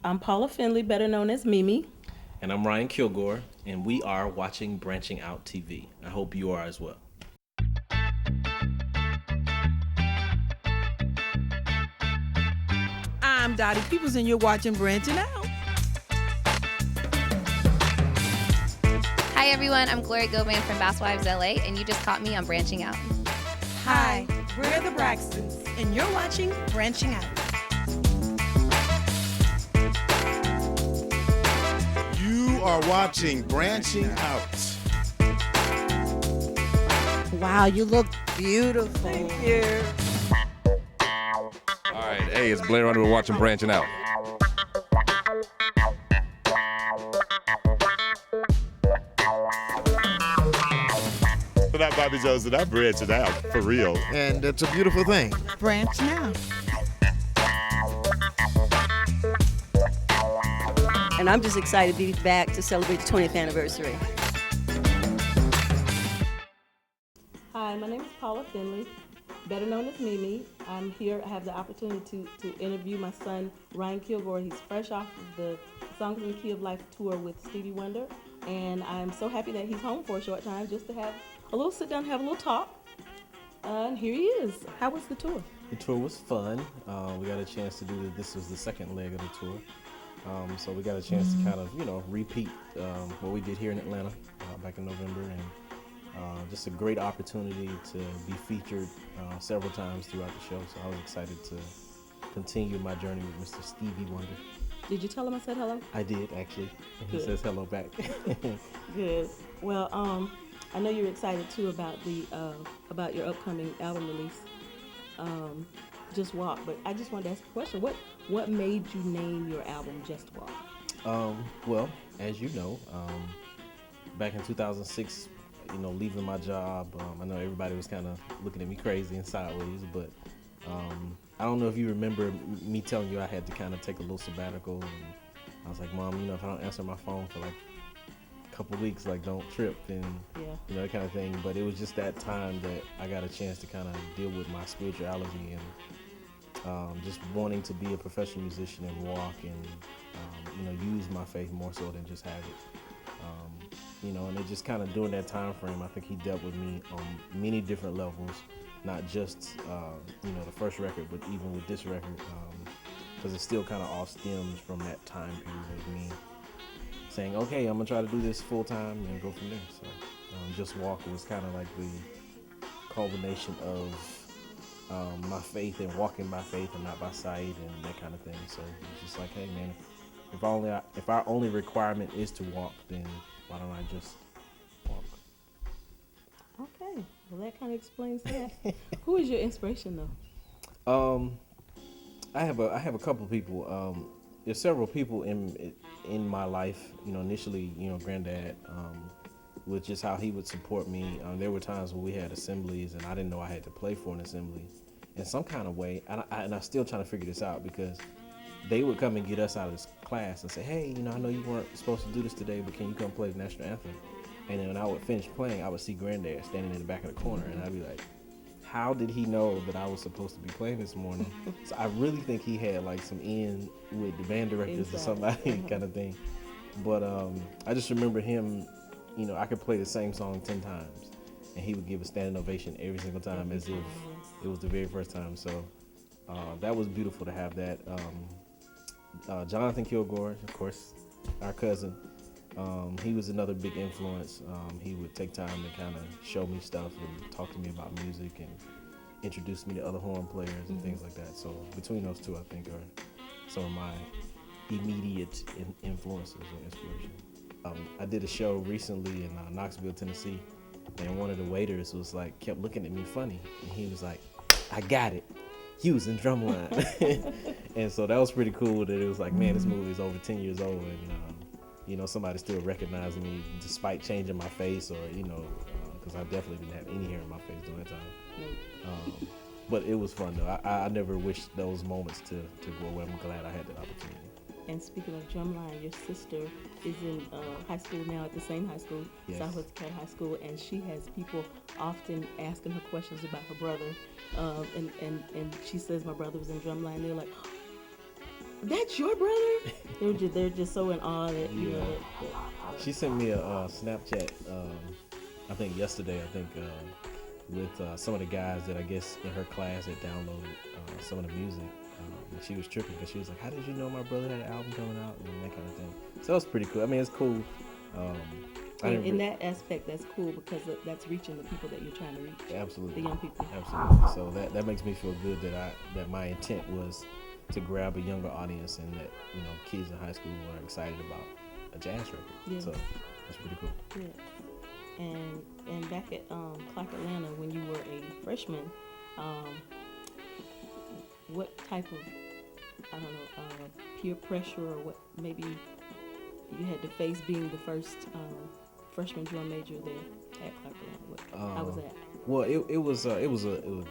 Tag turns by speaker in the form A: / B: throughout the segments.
A: I'm Paula Finley, better known as Mimi.
B: And I'm Ryan Kilgore, and we are watching Branching Out TV. I hope you are as well.
C: I'm Dottie Peoples, and you're watching Branching Out.
D: Hi everyone, I'm Gloria Govan from Bass Wives LA, and you just caught me on Branching Out.
E: Hi, we're the Braxtons, and you're watching Branching Out.
F: You are watching Branching Out.
E: Wow, you look beautiful.
C: Thank you.
G: All right, hey, it's Blair Runner. We're watching Branching Out.
F: So that Bobby Jones and I'm branching out for real. And it's a beautiful thing.
E: Branch now.
H: And I'm just excited to be back to celebrate the 20th anniversary.
A: Hi, my name is Paula Finley, better known as Mimi. I'm here. I have the opportunity to interview my son, Ryan Kilgore. He's fresh off of the Songs in the Key of Life tour with Stevie Wonder. And I'm so happy that he's home for a short time just to have a little sit down, have a little talk. And here he is. How was the tour?
B: The tour was fun. We got a chance to do this was the second leg of the tour. So we got a chance to kind of, repeat what we did here in Atlanta back in November. And just a great opportunity to be featured several times throughout the show. So I was excited to continue my journey with Mr. Stevie Wonder.
A: Did you tell him I said hello?
B: I did, actually. And he
A: Good.
B: says hello back.
A: Good. Well, I know you're excited too about about your upcoming album release, Just Walk. But I just wanted to ask a question. What made you name your album Just Walk?
B: Well, as you know, back in 2006, leaving my job, I know everybody was kind of looking at me crazy and sideways, but I don't know if you remember me telling you I had to kind of take a little sabbatical, and I was like, Mom, if I don't answer my phone for like a couple weeks, like don't trip, and that kind of thing. But it was just that time that I got a chance to kind of deal with my spirituality and just wanting to be a professional musician and walk and use my faith more so than just have it. And it just kind of during that time frame, I think he dealt with me on many different levels, not just the first record, but even with this record, because it still kind of all stems from that time period of me saying, okay, I'm gonna try to do this full time and go from there. So Just Walk was kind of like the culmination of my faith and walking by faith and not by sight and that kind of thing. So it's just like, hey man, if our only requirement is to walk, then why don't I just walk?
A: Okay, well that kind of explains that. Who is your inspiration though?
B: I have a couple people. There's several people in my life. Initially, Granddad, with just how he would support me. There were times when we had assemblies and I didn't know I had to play for an assembly in some kind of way, and I'm still trying to figure this out because they would come and get us out of this class and say, hey, I know you weren't supposed to do this today, but can you come play the national anthem? And then when I would finish playing, I would see Granddad standing in the back of the corner, and I'd be like, how did he know that I was supposed to be playing this morning? So I really think he had like some in with the band directors or somebody kind of thing. But I just remember him, I could play the same song 10 times, and he would give a standing ovation every single time as if it was the very first time. So that was beautiful to have that. Jonathan Kilgore, of course, our cousin, he was another big influence. He would take time to kind of show me stuff and talk to me about music and introduce me to other horn players and things like that. So between those two, I think, are some of my immediate influences or inspiration. I did a show recently in Knoxville, Tennessee, and one of the waiters was like, kept looking at me funny, and he was like, I got it. He was in drumline. And so that was pretty cool that it was like, man, this movie is over 10 years old, and somebody still recognizing me despite changing my face, or because I definitely didn't have any hair in my face during that time. But it was fun though. I never wished those moments to go away. I'm glad I had that opportunity.
A: And speaking of drumline, your sister is in high school now at the same high school,
B: Yes.
A: Southwest Cat High School, and she has people often asking her questions about her brother. And she says my brother was in drumline. They're like, that's your brother? they're just so in awe that you know
B: Yeah.
A: that
B: She sent me a Snapchat, I think yesterday, with some of the guys that I guess in her class that downloaded some of the music. And she was tripping because she was like, "How did you know my brother had an album coming out?" And that kind of thing. So it's pretty cool. I mean, it's cool. I didn't
A: in
B: re-
A: that aspect, that's cool because that's reaching the people that you're trying to reach,
B: Absolutely.
A: the young people.
B: Absolutely. So that makes me feel good that my intent was to grab a younger audience and that kids in high school are excited about a jazz record.
A: Yeah.
B: So that's pretty cool.
A: Yeah. And back at Clark Atlanta, when you were a freshman, what type of peer pressure or what maybe you had to face being the first freshman drum major there at Clark Atlanta? How was that?
B: Well, it was a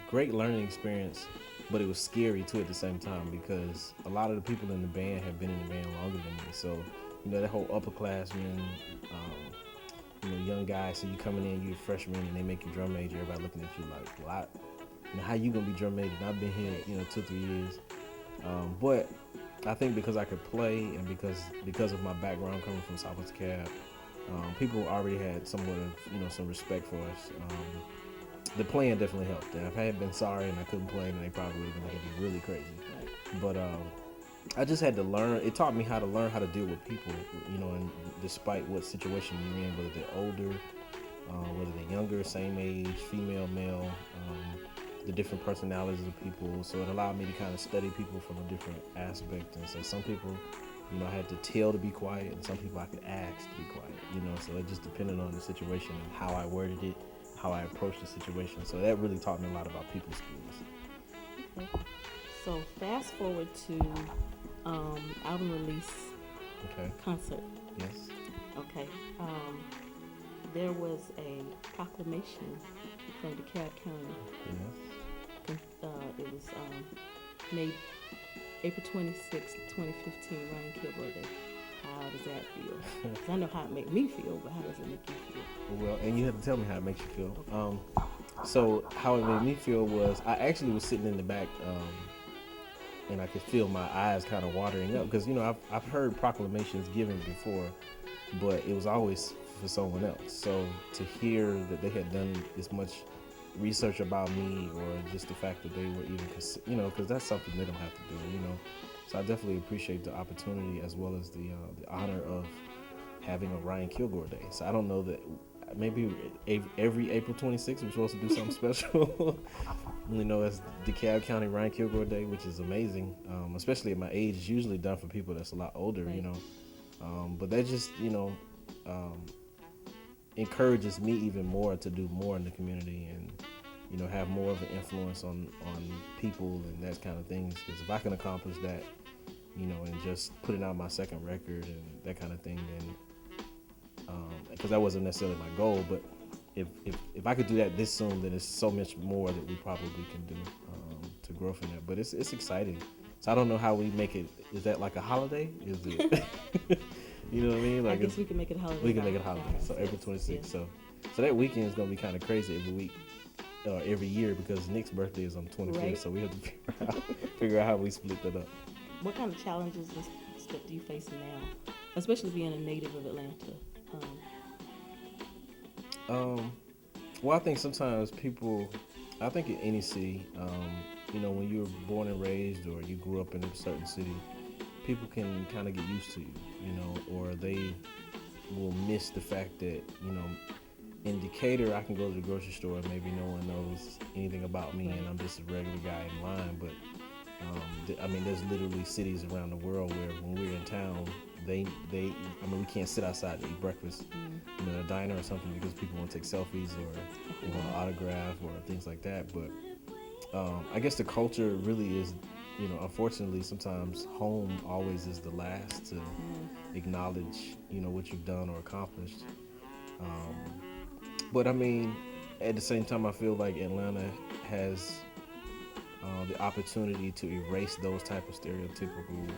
B: great learning experience, but it was scary too at the same time because a lot of the people in the band have been in the band longer than me. So that whole upperclassmen, young guys. So you coming in, you're a freshman, and they make you drum major. Everybody looking at you like, well, how you gonna be drum major? And I've been here, 2-3 years. But I think because I could play and because of my background coming from Southwest Cab, people already had somewhat of some respect for us. The playing definitely helped. And if I had been sorry and I couldn't play, then they probably would have been looking at me really crazy. But I just had to learn. It taught me how to learn how to deal with people, and despite what situation you're in, whether they're older, whether they're younger, same age, female, male, the different personalities of people. So it allowed me to kind of study people from a different aspect. And so some people, I had to tell to be quiet, and some people I could ask to be quiet, So it just depended on the situation and how I worded it, how I approached the situation. So that really taught me a lot about people skills.
A: Okay. So fast forward to album release concert.
B: Yes.
A: Okay. There was a proclamation from DeKalb County.
B: Yes.
A: It was made April 26, 2015, Ryan Gilgore Day. How does that feel? 'Cause I know how it made me feel, but how does it make you feel?
B: Well, and you have to tell me how it makes you feel. So how it made me feel was I actually was sitting in the back, and I could feel my eyes kind of watering up because I've heard proclamations given before, but it was always for someone else. So to hear that they had done this much research about me, or just the fact that they were even, because that's something they don't have to do, So I definitely appreciate the opportunity as well as the honor of having a Ryan Gilgore Day. So I don't know that maybe every April 26th we're supposed to do something special. As DeKalb County Ryan Gilgore Day, which is amazing, especially at my age. It's usually done for people that's a lot older,
A: Right.
B: But that just, encourages me even more to do more in the community and, have more of an influence on people and that kind of things. Because if I can accomplish that, and just putting out my second record and that kind of thing, then, because that wasn't necessarily my goal, but if I could do that this soon, then it's so much more that we probably can do to grow from that. But it's exciting. So I don't know how we make it. Is that like a holiday? Is it? You know what I mean? Like
A: I guess we can make it a holiday.
B: we can make it a holiday. So April 26th.
A: Yeah.
B: So that weekend is gonna be kind of crazy every week, every year, because Nick's birthday is on the 25th.
A: Right.
B: So we have to figure out how we split that up.
A: What kind of challenges and stuff do you face now, especially being a native of Atlanta?
B: Well, I think sometimes people, I think in any city, when you're born and raised or you grew up in a certain city, people can kind of get used to you, or they will miss the fact that, in Decatur, I can go to the grocery store and maybe no one knows anything about me and I'm just a regular guy in line. But, there's literally cities around the world where when we're in town, we can't sit outside and eat breakfast in a diner or something because people want to take selfies or they want an autograph or things like that. But I guess the culture really is, unfortunately, sometimes home always is the last to acknowledge, what you've done or accomplished. But at the same time, I feel like Atlanta has the opportunity to erase those type of stereotypical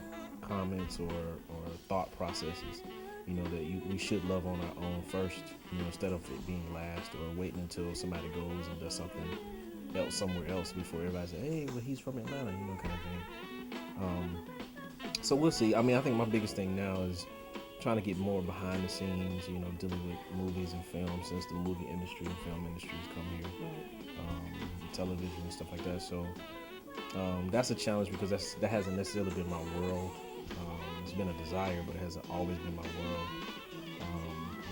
B: comments or thought processes. That we should love on our own first, instead of it being last or waiting until somebody goes and does something else somewhere else before everybody says, hey, well, he's from Atlanta, kind of thing. So we'll see. I mean, I think my biggest thing now is trying to get more behind the scenes, dealing with movies and film, since the movie industry and film industry has come here, television and stuff like that. So that's a challenge because that hasn't necessarily been my world. It's been a desire, but it hasn't always been my world.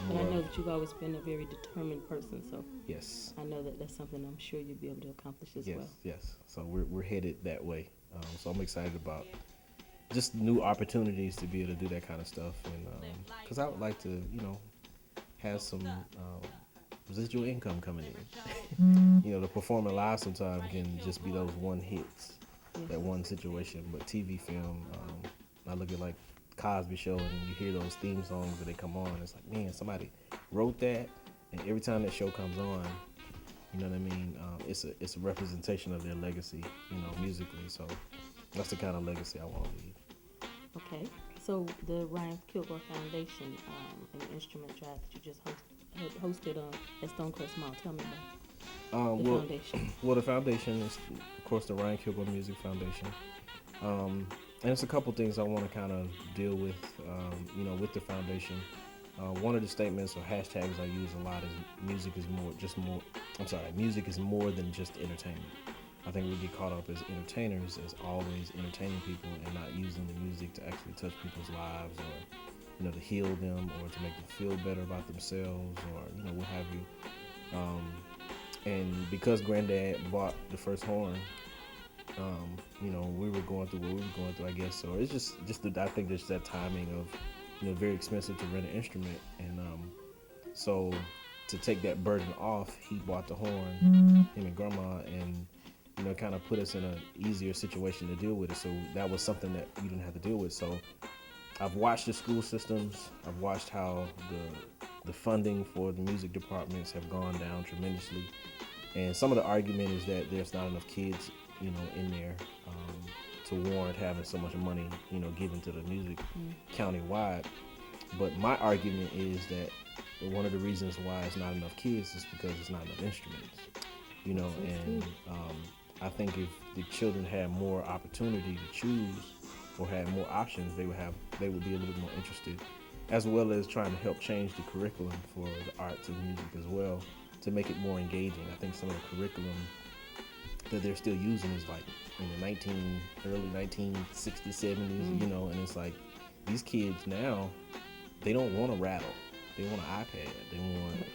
A: And I know that you've always been a very determined person, so
B: yes,
A: I know that that's something I'm sure you'll be able to accomplish as well.
B: Yes. So we're headed that way. So I'm excited about just new opportunities to be able to do that kind of stuff, and because I would like to, have some residual income coming in. The performing live sometimes can just be those one hits, that one situation. But TV, film, I look at like Cosby Show, and you hear those theme songs that they come on. It's like, man, somebody wrote that, and every time that show comes on, you know what I mean? It's a representation of their legacy, musically. So that's the kind of legacy I want to leave.
A: Okay, so the Ryan Gilgore Foundation, an instrument drive that you just hosted at Stonecrest Mall. Tell me about the foundation.
B: Well, the foundation is, of course, the Ryan Gilgore Music Foundation. And it's a couple things I want to kind of deal with, with the foundation. One of the statements or hashtags I use a lot is music is more than just entertainment. I think we get caught up as entertainers as always entertaining people and not using the music to actually touch people's lives or, to heal them or to make them feel better about themselves or, what have you. And because Granddad bought the first horn, we were going through what we were going through, I guess. So it's I think there's that timing of, very expensive to rent an instrument. And so to take that burden off, he bought the horn, him and Grandma, and, kind of put us in an easier situation to deal with it. So that was something that you didn't have to deal with. So I've watched the school systems. I've watched how the funding for the music departments have gone down tremendously. And some of the argument is that there's not enough kids, in there to warrant having so much money, given to the music countywide. But my argument is that one of the reasons why it's not enough kids is because it's not enough instruments, and I think if the children had more opportunity to choose or had more options, they would be a little bit more interested, as well as trying to help change the curriculum for the arts and music as well to make it more engaging. I think some of the curriculum that they're still using is like in the early 1960s, 70s, and it's like these kids now, they don't want a rattle. They want an iPad. They want,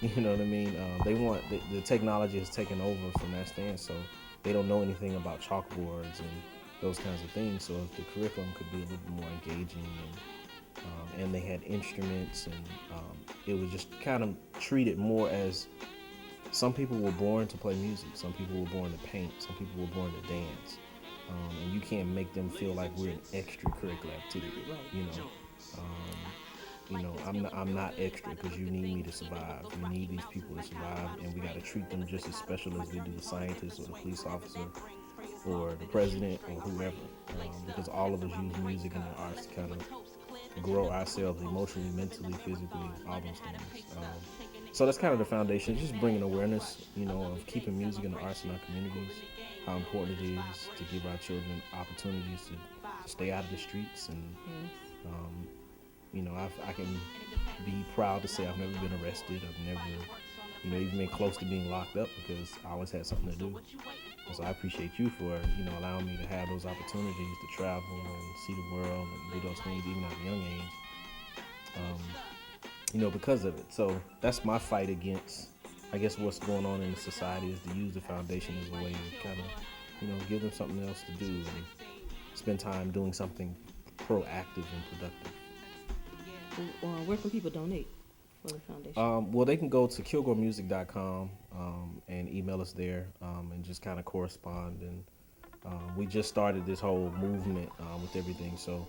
B: you know what I mean? They want, the technology has taken over from that stance, so they don't know anything about chalkboards and those kinds of things. So if the curriculum could be a little bit more engaging and they had instruments and it was just kind of treated more as, some people were born to play music, some people were born to paint, some people were born to dance, and you can't make them feel like we're an extracurricular activity, I'm not extra because you need me to survive. You need these people to survive, and we got to treat them just as special as we do the scientist or the police officer or the president or whoever, because all of us use music and the arts to kind of grow ourselves emotionally, mentally, physically, all those things. So that's kind of the foundation, just bringing awareness, of keeping music and the arts in our communities, how important it is to give our children opportunities to stay out of the streets. And, I can be proud to say I've never been arrested. I've never, even been close to being locked up because I always had something to do. And so I appreciate you for, allowing me to have those opportunities to travel and see the world and do those things even at a young age. Because of it. So that's my fight against, I guess, what's going on in the society, is to use the foundation as a way to kind of, give them something else to do and spend time doing something proactive and productive.
A: Where can people donate for the foundation?
B: Well, they can go to gilgoremusic.com and email us there and just kind of correspond. And we just started this whole movement with everything. So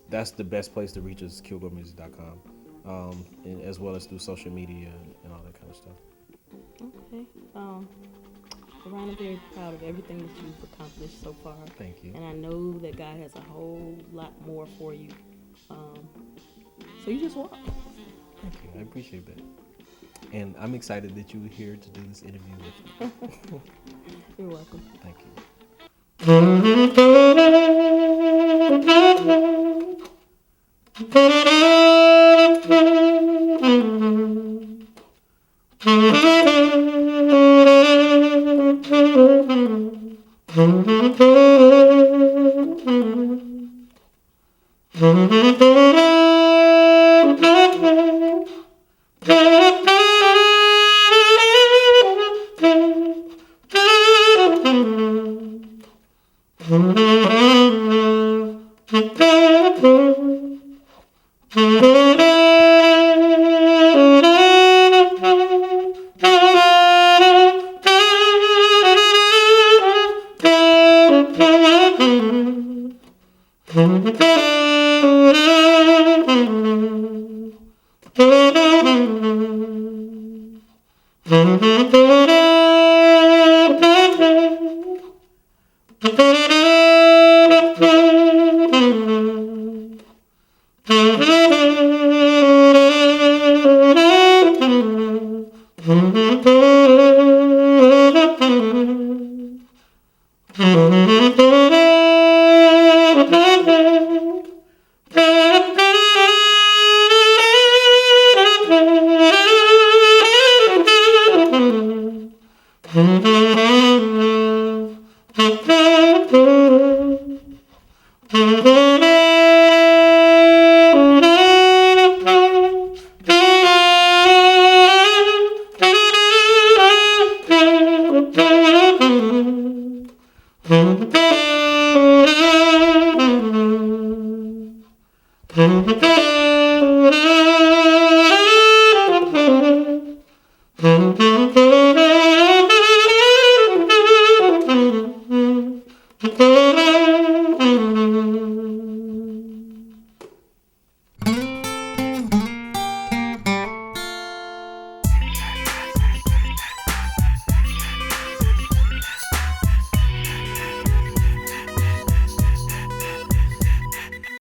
B: that's the best place to reach us, gilgoremusic.com, and as well as through social media and all that kind of stuff.
A: Okay. Ryan, I'm very proud of everything that you've accomplished so far.
B: Thank you.
A: And I know that God has a whole lot more for you. So you just walk.
B: Thank you. I appreciate that. And I'm excited that you were here to do this interview with me.
A: You're welcome.
B: Thank you.
I: Thank you.